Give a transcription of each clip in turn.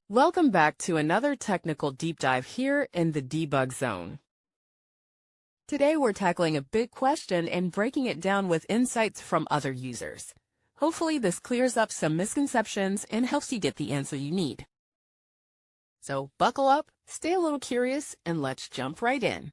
Welcome back to another technical deep dive here in the debug zone. Today we're tackling a big question and breaking it down with insights from other users. Hopefully this clears up some misconceptions and helps you get the answer you need. So buckle up, stay a little curious, and let's jump right in.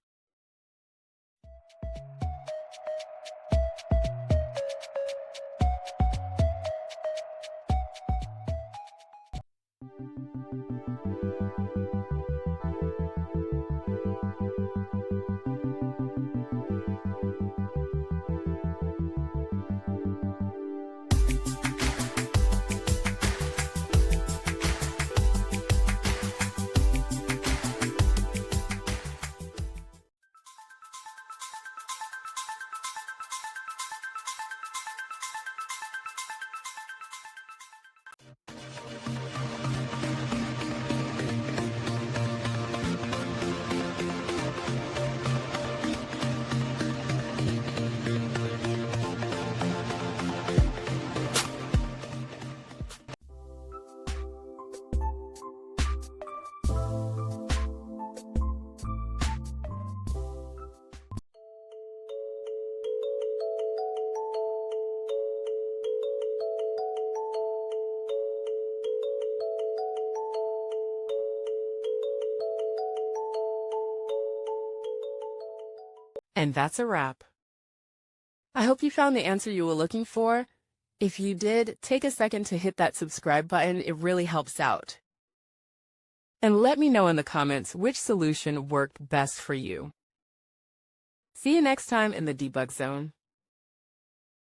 And that's a wrap. I hope you found the answer you were looking for. If you did, take a second to hit that subscribe button. It really helps out. And let me know in the comments which solution worked best for you. See you next time in the debug zone.